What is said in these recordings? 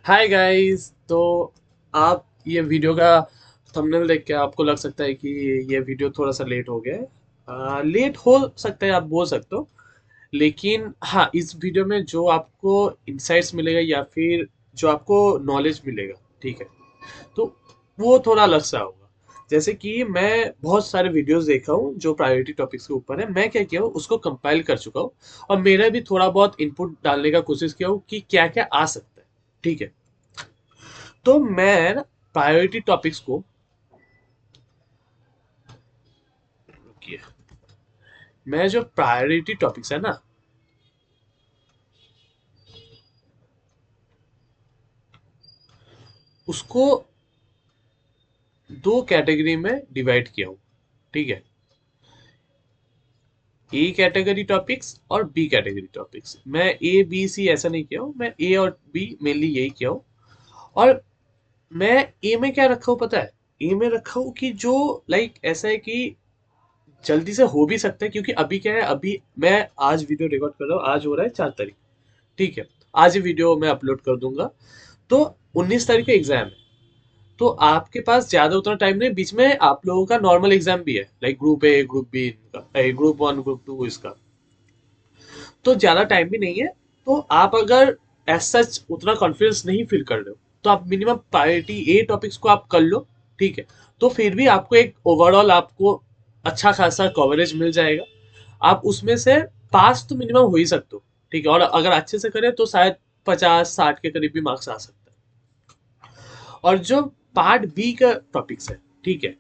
Hi guys. तो आप ये वीडियो का थंबनेल देख के आपको लग सकता है कि ये वीडियो थोड़ा सा लेट हो गया है। लेट हो सकता है, आप बोल सकते हो। लेकिन हाँ, इस वीडियो में जो आपको इंसाइट्स मिलेगा या फिर जो आपको नॉलेज मिलेगा, ठीक है, तो वो थोड़ा अलग सा होगा। जैसे कि मैं बहुत सारे वीडियोस देखा हूँ जो प्रायोरिटी टॉपिक्स के ऊपर है। मैं क्या किया हूँ, उसको कंपाइल कर चुका हूँ और मेरा भी थोड़ा बहुत इनपुट डालने का कोशिश किया हूँ कि क्या क्या आ सकता है। ठीक है, तो मैं प्रायोरिटी टॉपिक्स को किया। मैं जो प्रायोरिटी टॉपिक्स है ना, उसको दो कैटेगरी में डिवाइड किया हूँ। ठीक है, ए कैटेगरी टॉपिक्स और बी कैटेगरी टॉपिक्स। मैं ए बी सी ऐसा नहीं किया हूँ, मैं ए और बी मेनली यही किया हूँ। और मैं ए में क्या रखा हूँ पता है? ए में रखा हूँ कि जो लाइक ऐसा है कि जल्दी से हो भी सकता है, क्योंकि अभी क्या है, अभी मैं आज वीडियो रिकॉर्ड कर रहा हूँ, आज हो रहा है 4 तारीख। ठीक है, आज ही वीडियो मैं अपलोड कर दूंगा। तो 19 तारीख का एग्जाम है। तो आपके पास ज्यादा उतना टाइम नहीं, बीच में आप लोगों का नॉर्मल एग्जाम भी है, like group A group B का, ग्रुप वन ग्रुप टू इसका। तो ज्यादा टाइम भी नहीं है। तो आप अगर एज सच उतना कॉन्फिडेंस नहीं फील कर रहे हो, तो आप मिनिमम प्रायोरिटी ए टॉपिक्स को आप कर लो। ठीक है, तो फिर भी आपको एक ओवरऑल आपको अच्छा खासा कवरेज मिल जाएगा। आप उसमें से पास तो मिनिमम हो ही सकते हो। ठीक है, और अगर अच्छे से करें तो शायद 50-60 के करीब भी मार्क्स आ सकते हैं। और जो पार्ट बी का टॉपिक्स है, ठीक है,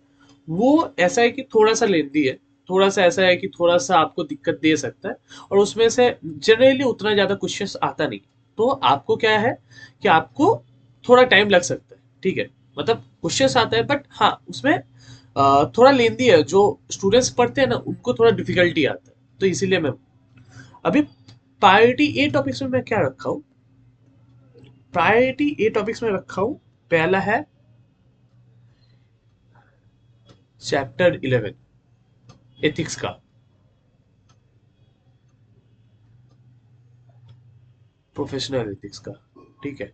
वो ऐसा है कि थोड़ा सा लेंदी है। थोड़ा सा ऐसा है कि थोड़ा सा आपको दिक्कत दे सकता है। और उसमें से जनरली उतना ज्यादा क्वेश्चंस आता नहीं। तो आपको क्या है कि आपको थोड़ा टाइम लग सकता है। ठीक है, मतलब क्वेश्चंस आता है, बट हाँ उसमें थोड़ा लेंदी है। जो स्टूडेंट्स पढ़ते हैं ना, उनको थोड़ा डिफिकल्टी आता है। तो इसीलिए मैं अभी प्रायोरिटी ए टॉपिक्स में मैं क्या रखा हूँ, प्रायोरिटी ए टॉपिक्स में रखा हूँ। पहला है चैप्टर 11 एथिक्स का, प्रोफेशनल एथिक्स का। ठीक है,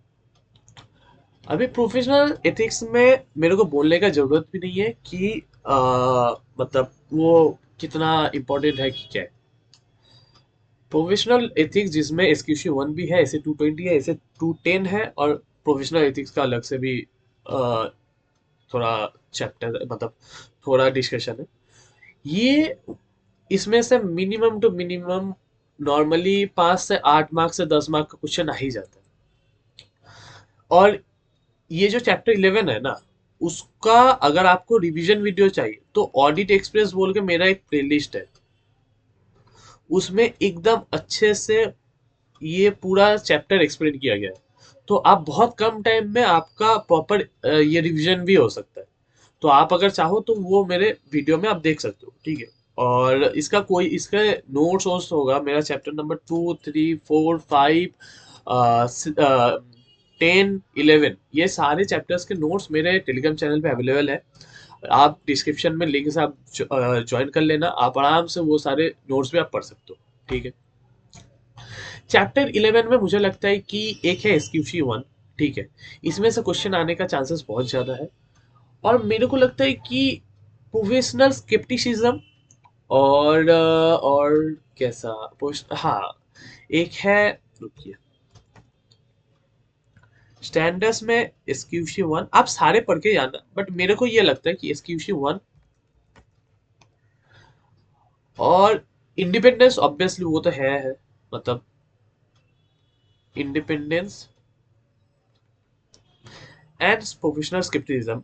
अभी प्रोफेशनल एथिक्स में मेरे को बोलने का जरूरत भी नहीं है कि मतलब वो कितना इम्पोर्टेंट है कि क्या है। प्रोफेशनल एथिक्स जिसमें एसक्यूसी 1 भी है, ऐसे 220 है, ऐसे 210 है, और प्रोफेशनल एथिक्स का अलग से भी थोड़ा चैप्टर, मतलब थोड़ा डिस्कशन है। ये इसमें से मिनिमम टू मिनिमम नॉर्मली 5 से 8 मार्क्स से 10 मार्क का क्वेश्चन आ ही जाता है। और ये जो चैप्टर 11 है ना, उसका अगर आपको रिवीजन वीडियो चाहिए तो ऑडिट एक्सप्रेस बोल के मेरा एक प्लेलिस्ट है। उसमें एकदम अच्छे से ये पूरा चैप्टर एक्सप्लेन किया गया है। तो आप बहुत कम टाइम में आपका प्रॉपर ये रिवीजन भी हो सकता है। तो आप अगर चाहो तो वो मेरे वीडियो में आप देख सकते हो। ठीक है, और इसका कोई इसका नोट्स वोट्स होगा मेरा चैप्टर नंबर 2, 3, 4, 5, 10, 11, ये सारे चैप्टर्स के नोट्स मेरे टेलीग्राम चैनल पे अवेलेबल है। आप डिस्क्रिप्शन में लिंक से आप ज्वाइन कर लेना, आप आराम से वो सारे नोट्स भी आप पढ़ सकते हो। ठीक है, चैप्टर 11 में मुझे लगता है कि एक है एसक्यूसी 1। ठीक है, इसमें से क्वेश्चन आने का चांसेस बहुत ज्यादा है। और मेरे को लगता है कि प्रोफेशनल स्केप्टिसिज्म और कैसा हाँ, एक है, रुकिए, स्टैंडर्ड्स में एसक्यूसी 1 आप सारे पढ़ के जाना, बट मेरे को ये लगता है कि एसक्यूसी 1 और इंडिपेंडेंस ऑब्वियसली वो तो है मतलब इंडिपेंडेंस एंड प्रोफेशनल स्केप्टिसिज्म,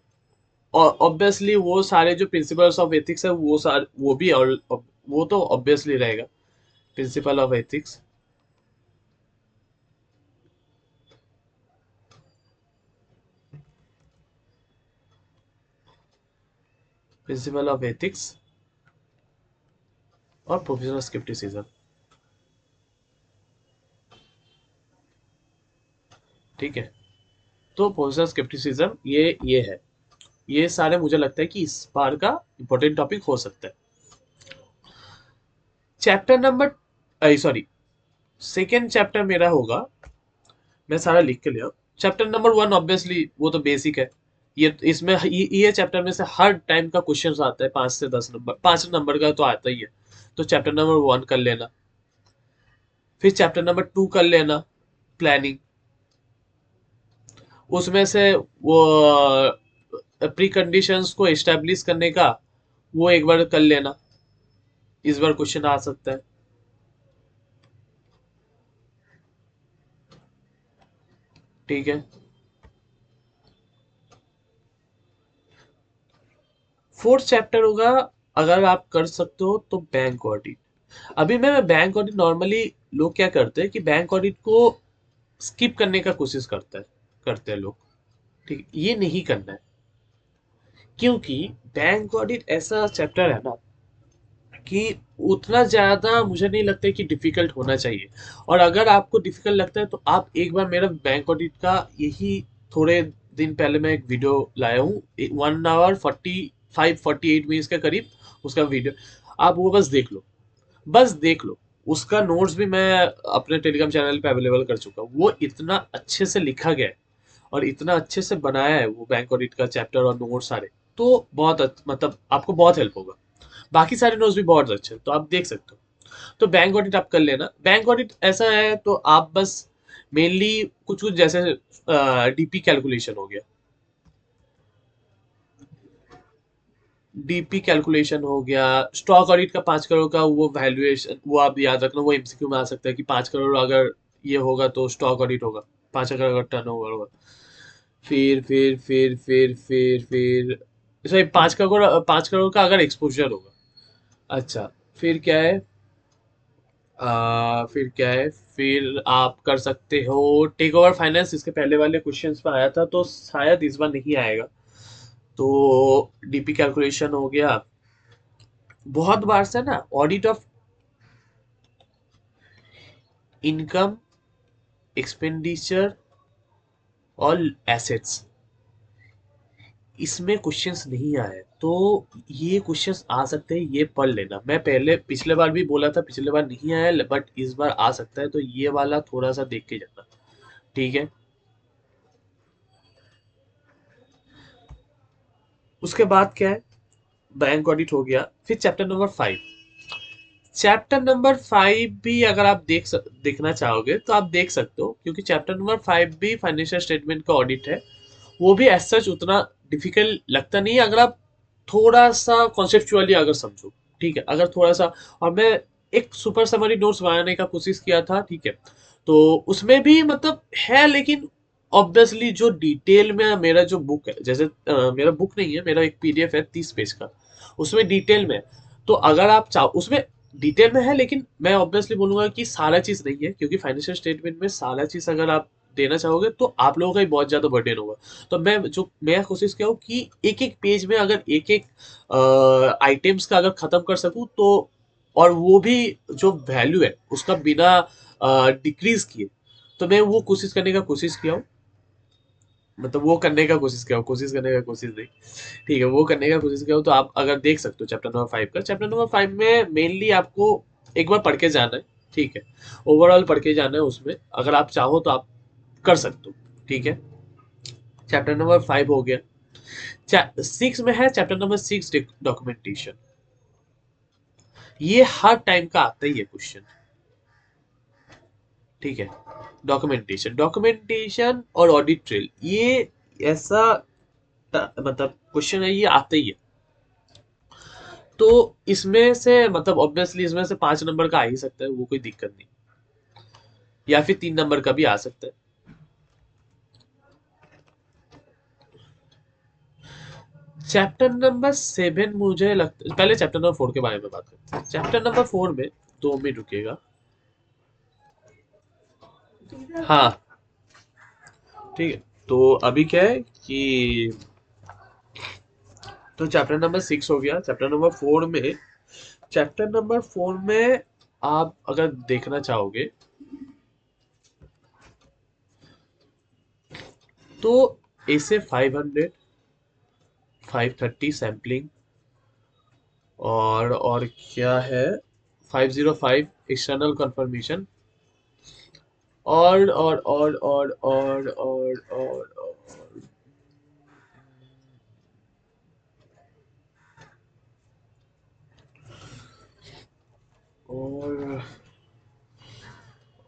और ऑब्वियसली वो सारे जो प्रिंसिपल्स ऑफ एथिक्स है वो सारे वो भी, और वो तो ऑब्वियसली रहेगा। Principle of ethics, principle of ethics और प्रोफेशनल स्केप्टिसिज्म। ठीक है, तो प्रोफेशनल स्केप्टिसिज्म ये है। ये सारे मुझे लगता है कि इस बार का इंपॉर्टेंट टॉपिक हो सकता है। Chapter number, sorry, second chapter मेरा होगा, मैं सारा लिख के लिया, चैप्टर नंबर 1 ऑब्वियसली वो तो बेसिक है। ये चैप्टर में से हर टाइम का क्वेश्चन आता है, 5 से 10 नंबर, 5 नंबर का तो आता ही है। तो चैप्टर नंबर 1 कर लेना। फिर चैप्टर नंबर 2 कर लेना, प्लानिंग। उसमें से वो प्री कंडीशंस को एस्टेब्लिश करने का वो एक बार कर लेना, इस बार क्वेश्चन आ सकता है। ठीक है। फोर्थ चैप्टर होगा, अगर आप कर सकते हो तो बैंक ऑडिट। अभी मैं बैंक ऑडिट नॉर्मली लोग क्या करते हैं कि बैंक ऑडिट को स्किप करने का कोशिश करते हैं लोग। ठीक, ये नहीं करना है। क्योंकि बैंक ऑडिट ऐसा चैप्टर है ना कि उतना ज्यादा मुझे नहीं लगता है कि डिफिकल्ट होना चाहिए। और अगर आपको डिफिकल्ट लगता है तो आप एक बार मेरा बैंक ऑडिट का यही थोड़े दिन पहले मैं एक वीडियो लाया हूँ, 1 hour 45 48 मिनट्स के करीब उसका वीडियो, आप वो बस देख लो। बस देख लो। उसका नोट्स भी मैं अपने टेलीग्राम चैनल पे अवेलेबल कर चुका हूँ। वो इतना अच्छे से लिखा गया है और इतना अच्छे से बनाया है वो बैंक ऑडिट का चैप्टर और नोट्स सारे। तो बहुत मतलब आपको बहुत हेल्प होगा। बाकी सारे नोट्स भी बहुत अच्छे हैं, तो आप देख सकते हो। तो बैंक ऑडिट आप कर लेना। बैंक ऑडिट ऐसा है तो आप बस मेनली कुछ कुछ जैसे डीपी कैलकुलेशन हो गया, डीपी कैलकुलेशन हो गया, स्टॉक ऑडिट का 5 करोड़ का वो वैल्यूएशन, वो आप याद रखना, वो एमसीक्यू में आ सकता है कि 5 करोड़ अगर ये होगा तो स्टॉक ऑडिट होगा, 5 करोड़ अगर टर्न ओवर होगा। फिर सॉरी, 5 करोड़ का अगर एक्सपोजर होगा। अच्छा, फिर क्या है, फिर क्या है, फिर आप कर सकते हो टेक ओवर फाइनेंस। इसके पहले वाले क्वेश्चंस में आया था तो शायद इस बार नहीं आएगा। तो डीपी कैलकुलेशन हो गया। बहुत बार से ना ऑडिट ऑफ इनकम, एक्सपेंडिचर और एसेट्स, इसमें क्वेश्चंस नहीं आए तो ये क्वेश्चंस आ सकते हैं, ये पढ़ लेना। मैं पहले पिछले बार भी बोला था, पिछले बार नहीं आया बट इस बार आ सकता है, तो ये वाला थोड़ा सा देख के जाना। ठीक है। उसके बाद क्या है, बैंक ऑडिट हो गया। फिर चैप्टर नंबर 5। चैप्टर नंबर 5 भी अगर आप देखना चाहोगे तो आप देख सकते हो, क्योंकि चैप्टर नंबर 5 भी फाइनेंशियल स्टेटमेंट का ऑडिट है। वो भी एज सच उतना डिफिकल्ट लगता नहीं है अगर आप थोड़ा सा कॉन्सेप्चुअली अगर समझो। ठीक है, अगर थोड़ा सा। और मैं एक सुपर समरी नोट्स बनाने का कोशिश किया था, ठीक है। तो उसमें भी मतलब है, लेकिन ऑब्वियसली जो डिटेल में मेरा जो बुक है, जैसे मेरा बुक नहीं है, मेरा एक पीडीएफ है 30 पेज का, उसमें डिटेल में है। तो अगर आप चाहो उसमें डिटेल में है, लेकिन मैं ऑब्वियसली बोलूंगा कि सारा चीज नहीं है, क्योंकि फाइनेंशियल स्टेटमेंट में सारा चीज अगर आप देना चाहोगे तो आप लोगों का ही बहुत ज्यादा बर्डन होगा। तो मैं कोशिश किया हूँ कि एक एक पेज में अगर एक एक आइटम्स का अगर खत्म कर सकूं तो, और वो भी जो वैल्यू है उसका बिना डिक्रीज किए, तो मैं वो कोशिश करने का कोशिश किया हूँ। मतलब वो करने का कोशिश किया हूँ, कोशिश करने का कोशिश नहीं, ठीक है, वो करने का कोशिश किया हूँ। तो आप अगर देख सकते हो चैप्टर नंबर 5 का, चैप्टर नंबर 5 में मेनली आपको एक बार पढ़ के जाना है। ठीक है, ओवरऑल पढ़ के जाना है उसमें, अगर आप चाहो तो आप कर सकते हो। ठीक है, चैप्टर नंबर 5 हो गया। 6 में है चैप्टर नंबर 6, डॉक्यूमेंटेशन। ये हर टाइम का आता ही है क्वेश्चन। ठीक है, डॉक्यूमेंटेशन और ऑडिट ट्रेल, ये ऐसा मतलब क्वेश्चन है, ये आता ही है। तो इसमें से मतलब ऑब्वियसली इसमें से 5 नंबर का आ ही सकता है, वो कोई दिक्कत नहीं, या फिर 3 नंबर का भी आ सकता है। चैप्टर नंबर 7 मुझे लगता है, पहले चैप्टर नंबर 4 के बारे में बात करते हैं। चैप्टर नंबर 4 में 2 मिनट रुकेगा। हाँ, ठीक है। तो अभी क्या है कि, तो चैप्टर नंबर 6 हो गया। चैप्टर नंबर 4 में आप अगर देखना चाहोगे तो ऐसे 500, 530 सैम्पलिंग, और क्या है, 505 एक्सटर्नल कंफर्मेशन, और और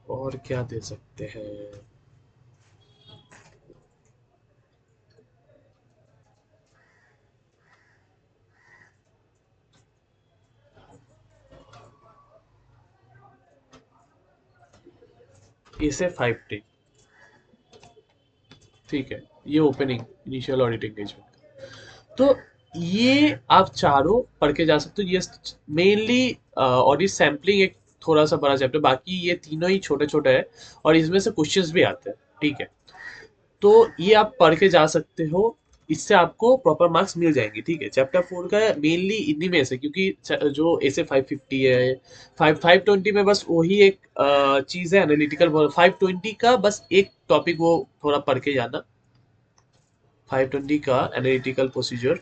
और क्या दे सकते हैं? इसे 5 टी, ठीक है, ये ओपनिंग, इनिशियल ऑडिट एंगेजमेंट। तो ये आप चारों पढ़ के जा सकते हो। ये मेनली ऑडिट सैम्पलिंग एक थोड़ा सा बड़ा चैप्टर, बाकी ये तीनों ही छोटे छोटे हैं और इसमें से क्वेश्चंस भी आते हैं, ठीक है। तो ये आप पढ़ के जा सकते हो, इससे आपको प्रॉपर मार्क्स मिल जाएंगे, ठीक है। चैप्टर 4 का मेनली इन्हीं में से, क्योंकि जो ऐसे 550 है, 520 में बस वही एक चीज है एनालिटिकल। 520 का बस एक टॉपिक वो थोड़ा पढ़ के जाना। 520 का एनालिटिकल प्रोसीजर,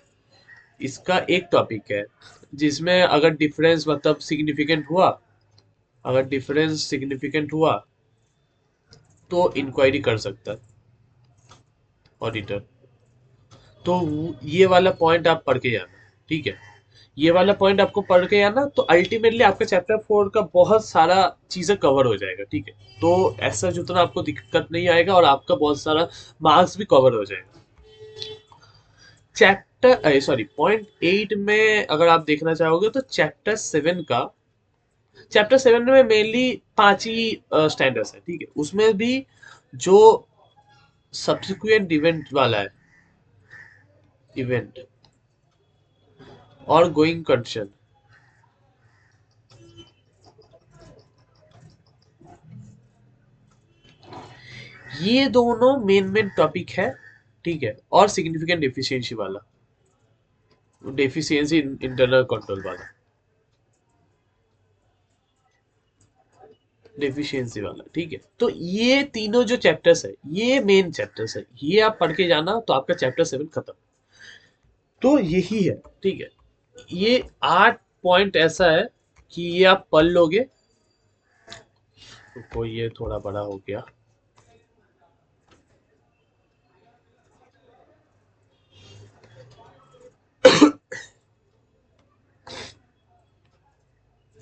इसका एक टॉपिक है जिसमें अगर डिफरेंस मतलब सिग्निफिकेंट हुआ, अगर डिफरेंस सिग्निफिकेंट हुआ तो इंक्वायरी कर सकता है ऑडिटर। तो ये वाला पॉइंट आप पढ़ के जाना, ठीक है। ये वाला पॉइंट आपको पढ़ के आना, तो अल्टीमेटली आपका चैप्टर 4 का बहुत सारा चीजें कवर हो जाएगा, ठीक है। तो ऐसा जितना आपको दिक्कत नहीं आएगा और आपका बहुत सारा मार्क्स भी कवर हो जाएगा। चैप्टर सॉरी पॉइंट 8 में अगर आप देखना चाहोगे तो चैप्टर 7 में मेनली 5 ही स्टैंडर्ड्स है, ठीक है। उसमें भी जो सब्सिक्वेंट इवेंट वाला है, इवेंट और गोइंग कंसर्न, ये दोनों मेन मेन टॉपिक है, ठीक है। और सिग्निफिकेंट डेफिशिएंसी वाला, डेफिशिएंसी इंटरनल कंट्रोल वाला, डेफिशिएंसी वाला, ठीक है। तो ये तीनों जो चैप्टर्स है, ये मेन चैप्टर्स है, ये आप पढ़ के जाना तो आपका चैप्टर 7 खत्म। तो यही है, ठीक है। ये 8 पॉइंट ऐसा है कि ये आप पढ़ लोगे तो ये थोड़ा बड़ा हो गया।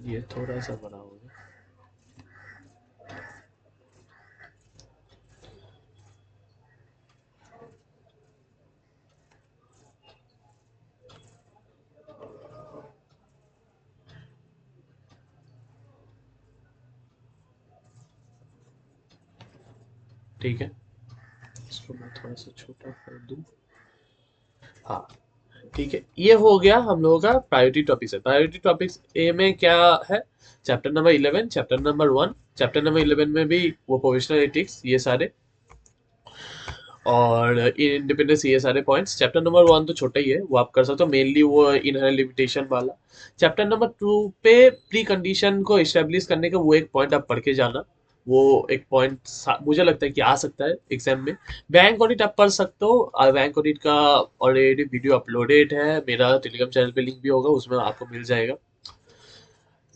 ये थोड़ा सा बड़ा हो गया, ठीक है। इसको मैं थोड़ा सा छोटा कर दूं। हाँ, ठीक है। ये हो गया हम लोगों का प्रायोरिटी टॉपिक्स है। प्रायोरिटी टॉपिक्स ए में क्या है? Chapter number 11, chapter number 1। Chapter number 11 में भी वो प्रोविजनल एथिक्स ये सारे, और इंडिपेंडेंस ये सारे पॉइंट्स। चैप्टर नंबर 1 तो छोटा ही है, वो आप कर सकते हो, मेनली वो इनहेरेंट लिमिटेशन वाला। चैप्टर नंबर 2 पे प्री कंडीशन को एस्टेब्लिश करने का वो एक पॉइंट आप पढ़ के जाना। वो एक पॉइंट मुझे लगता है कि आ सकता है एग्जाम में। बैंक ऑडिट आप पढ़ सकते हो, और बैंक ऑडिट का ऑलरेडी वीडियो अपलोडेड है, मेरा टेलीग्राम चैनल पे लिंक भी होगा, उसमें आपको मिल जाएगा।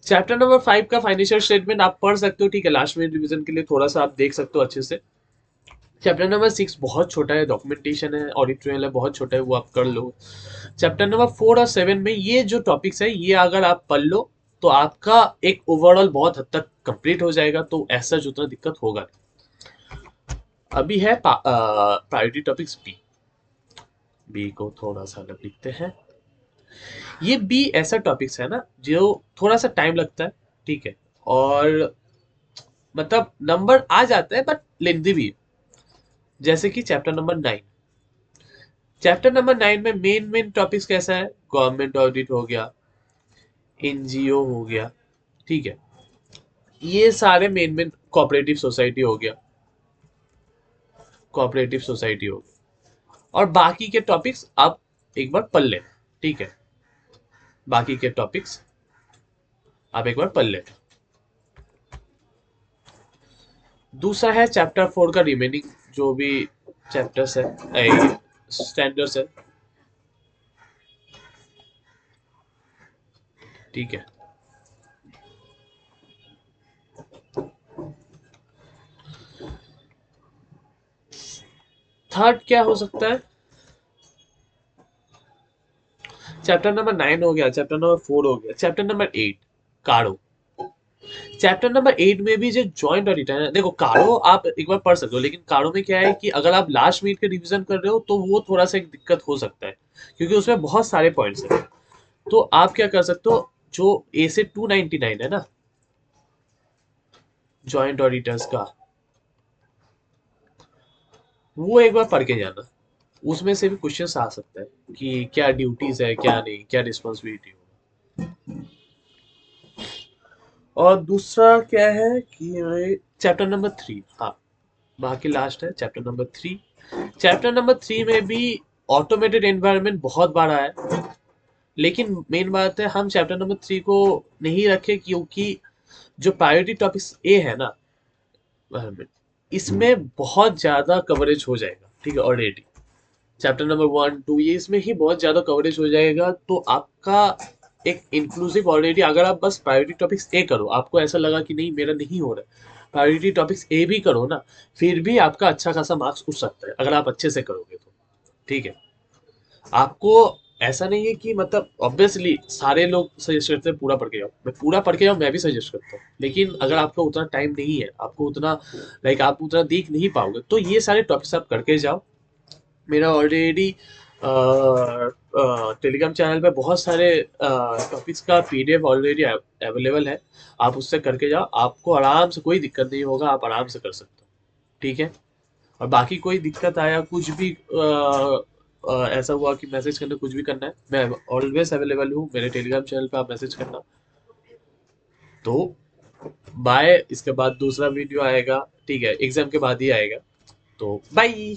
चैप्टर नंबर 5 का फाइनेंशियल स्टेटमेंट आप पढ़ सकते हो, ठीक है। लास्ट मिनट रिवीजन के लिए थोड़ा सा आप देख सकते हो अच्छे से। चैप्टर नंबर 6 बहुत छोटा है, डॉक्यूमेंटेशन है, ऑडिट ट्रेल है, बहुत छोटा है, वो आप कर लो। चैप्टर नंबर 4 और 7 में ये जो टॉपिक्स है, ये अगर आप पढ़ लो तो आपका एक ओवरऑल बहुत हद तक कंप्लीट हो जाएगा, तो ऐसा जो उतना दिक्कत होगा नहीं। अभी है प्रायोरिटी टॉपिक्स बी। बी को थोड़ा सा अलग लिखते हैं। ये बी ऐसा टॉपिक्स है ना जो थोड़ा सा टाइम लगता है, ठीक है। और मतलब नंबर आ जाता है बट लेंदी भी है, जैसे कि चैप्टर नंबर 9। चैप्टर नंबर 9 में मेन मेन टॉपिक्स कैसा है? गवर्नमेंट ऑडिट हो गया, एनजीओ हो गया, ठीक है। ये सारे मेन मेन, कोऑपरेटिव सोसाइटी हो गया, कोऑपरेटिव सोसाइटी हो गया। और बाकी के टॉपिक्स आप एक बार पढ़ लें, ठीक है। बाकी के टॉपिक्स आप एक बार पढ़ लें। दूसरा है चैप्टर 4 का रिमेनिंग जो भी चैप्टर्स है, स्टैंडर्ड्स है, ठीक है। थर्ड क्या हो सकता है? चैप्टर नंबर 9 हो गया, चैप्टर नंबर 4 हो गया, चैप्टर नंबर 8 कारो। चैप्टर नंबर 8 में भी जो जॉइंट ऑडिटर है, देखो कारो आप एक बार पढ़ सकते हो, लेकिन कारो में क्या है कि अगर आप लास्ट मिनट के रिवीजन कर रहे हो तो वो थोड़ा सा एक दिक्कत हो सकता है, क्योंकि उसमें बहुत सारे पॉइंट्स हैं। तो आप क्या कर सकते हो, जो ए से 299 है ना जॉइंट ऑडिटर्स का, वो एक बार पढ़ के जाना। उसमें से भी क्वेश्चंस आ सकता है कि क्या ड्यूटीज है, क्या नहीं, क्या रिस्पॉन्सिबिलिटी होगा। और दूसरा क्या है कि चैप्टर नंबर 3, हाँ बाकी लास्ट है चैप्टर नंबर 3। चैप्टर नंबर 3 में भी ऑटोमेटेड एनवायरनमेंट बहुत बड़ा है, लेकिन मेन बात है हम चैप्टर नंबर 3 को नहीं रखे, क्योंकि जो प्रायोरिटी टॉपिक्स ए है ना, इसमें बहुत ज्यादा कवरेज हो जाएगा, ठीक है ऑलरेडी। चैप्टर नंबर 1 2 ये इसमें ही बहुत ज्यादा कवरेज हो जाएगा, तो आपका एक इंक्लूसिव ऑलरेडी, अगर आप बस प्रायोरिटी टॉपिक्स ए करो, आपको ऐसा लगा कि नहीं मेरा नहीं हो रहा है, प्रायोरिटी टॉपिक्स ए भी करो ना, फिर भी आपका अच्छा खासा मार्क्स उठ सकता है अगर आप अच्छे से करोगे तो। ठीक है, आपको ऐसा नहीं है कि मतलब ऑब्वियसली सारे लोग सजेस्ट करते हैं पूरा पढ़ के जाओ, मैं पूरा पढ़ के जाओ मैं भी सजेस्ट करता हूँ, लेकिन अगर आपका उतना टाइम नहीं है, आपको उतना लाइक आप उतना देख नहीं पाओगे, तो ये सारे टॉपिक्स आप करके जाओ। मेरा ऑलरेडी टेलीग्राम चैनल पे बहुत सारे टॉपिक्स का पीडीएफ ऑलरेडी अवेलेबल है, आप उससे करके जाओ, आपको आराम से, कोई दिक्कत नहीं होगा, आप आराम से कर सकते हो। ठीक है, और बाकी कोई दिक्कत आया कुछ भी ऐसा हुआ कि मैसेज करना, कुछ भी करना है, मैं ऑलवेज अवेलेबल हूँ, मेरे टेलीग्राम चैनल पे आप मैसेज करना। तो बाय, इसके बाद दूसरा वीडियो आएगा, ठीक है एग्जाम के बाद ही आएगा, तो बाय।